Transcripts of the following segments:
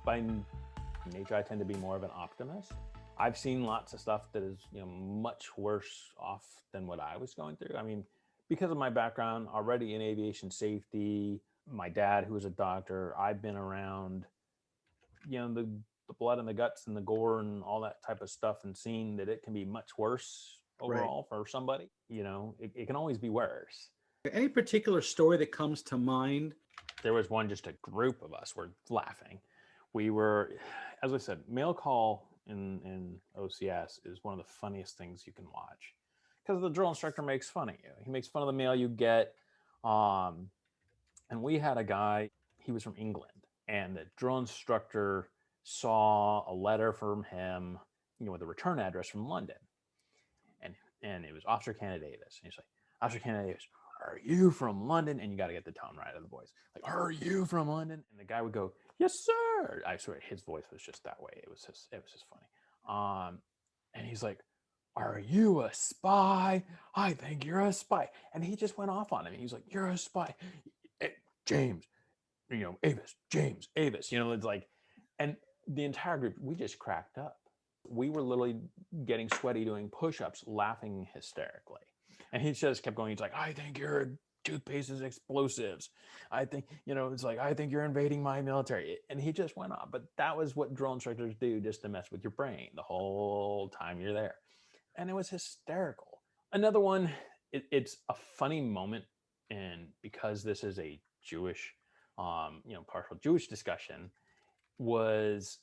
by nature, I tend to be more of an optimist. I've seen lots of stuff that is, much worse off than what I was going through. I mean, because of my background already in aviation safety, my dad, who was a doctor, I've been around, the blood and the guts and the gore and all that type of stuff, and seen that it can be much worse overall for somebody. It can always be worse. Any particular story that comes to mind? There was one, just a group of us were laughing. We were, as I said, mail call in OCS is one of the funniest things you can watch, because the drill instructor makes fun of you. He makes fun of the mail you get. And we had a guy, he was from England, and the drill instructor saw a letter from him, with a return address from London. And it was Officer Canada Davis. And he's like, Officer Canada Davis, are you from London? And you got to get the tone right of the voice. Like, are you from London? And the guy would go, yes, sir. I swear his voice was just that way. It was just funny. And he's like, are you a spy? I think you're a spy. And he just went off on him. He's like, you're a spy. James, James, Avis, it's like, and the entire group, we just cracked up. We were literally getting sweaty doing push-ups, laughing hysterically. And he just kept going. He's like, I think your toothpaste is explosives. I think, it's like, I think you're invading my military. And he just went on. But that was what drill instructors do, just to mess with your brain the whole time you're there. And it was hysterical. Another one, it's a funny moment. And because this is a Jewish, partial Jewish discussion, was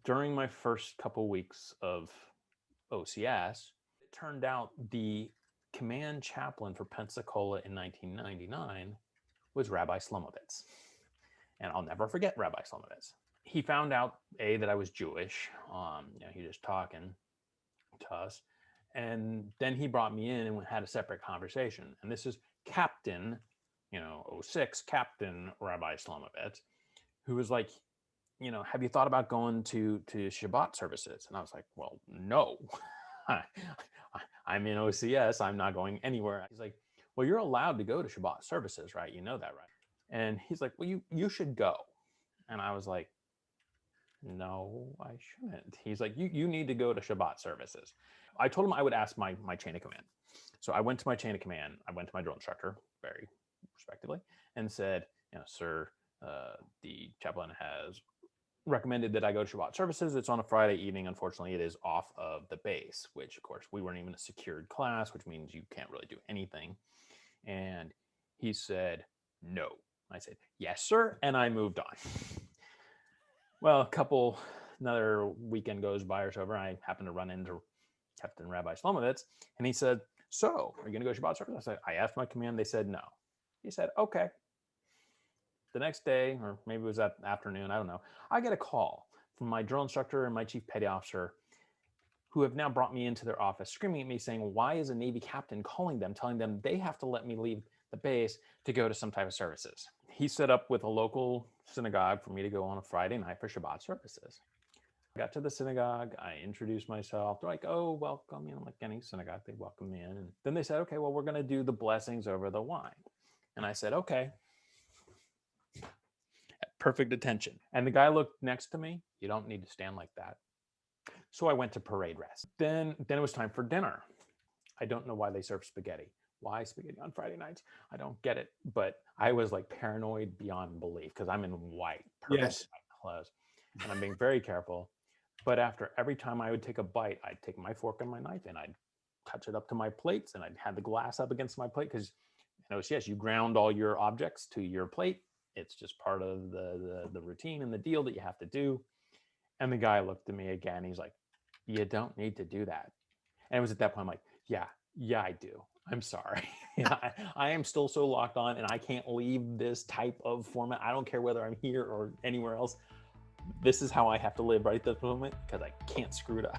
during my first couple weeks of OCS, it turned out the command chaplain for Pensacola in 1999 was Rabbi Slomovitz. And I'll never forget Rabbi Slomovitz. He found out, that I was Jewish. He was just talking to us. And then he brought me in and we had a separate conversation. And this is Captain, 06 Captain Rabbi Slomovitz, who was like, have you thought about going to Shabbat services? And I was like, well, no, I'm in OCS. I'm not going anywhere. He's like, well, you're allowed to go to Shabbat services, right? You know that, right? And he's like, well, you should go. And I was like, no, I shouldn't. He's like, you need to go to Shabbat services. I told him I would ask my chain of command. So I went to my chain of command. I went to my drill instructor, very respectively, and said, sir, the chaplain has recommended that I go to Shabbat services. It's on a Friday evening. Unfortunately, it is off of the base, which of course we weren't even a secured class, which means you can't really do anything. And he said, no. I said, yes, sir. And I moved on. Well, another weekend goes by or so over. I happened to run into Captain Rabbi Slomovitz, and he said, so are you going to go to Shabbat service? I asked my command. They said no. He said, okay. The next day, or maybe it was that afternoon, I don't know, I get a call from my drill instructor and my chief petty officer, who have now brought me into their office, screaming at me, saying, why is a Navy captain calling them, telling them they have to let me leave the base to go to some type of services? He set up with a local synagogue for me to go on a Friday night for Shabbat services. I got to the synagogue. I introduced myself. They're like, oh, welcome. Like any synagogue, they welcome me in. And then they said, okay, well, we're going to do the blessings over the wine. And I said, okay. Perfect attention. And the guy looked next to me. You don't need to stand like that. So I went to parade rest. Then it was time for dinner. I don't know why they serve spaghetti. Why spaghetti on Friday nights? I don't get it. But I was like paranoid beyond belief, because I'm in white, perfect white clothes. And I'm being very careful. But after every time I would take a bite, I'd take my fork and my knife and I'd touch it up to my plates, and I'd have the glass up against my plate, because yes, you ground all your objects to your plate. It's just part of the routine and the deal that you have to do. And the guy looked at me again. He's like, you don't need to do that. And it was at that point I'm like, yeah, I do. I'm sorry. I am still so locked on, and I can't leave this type of format. I don't care whether I'm here or anywhere else. This is how I have to live right at this moment, because I can't screw it up.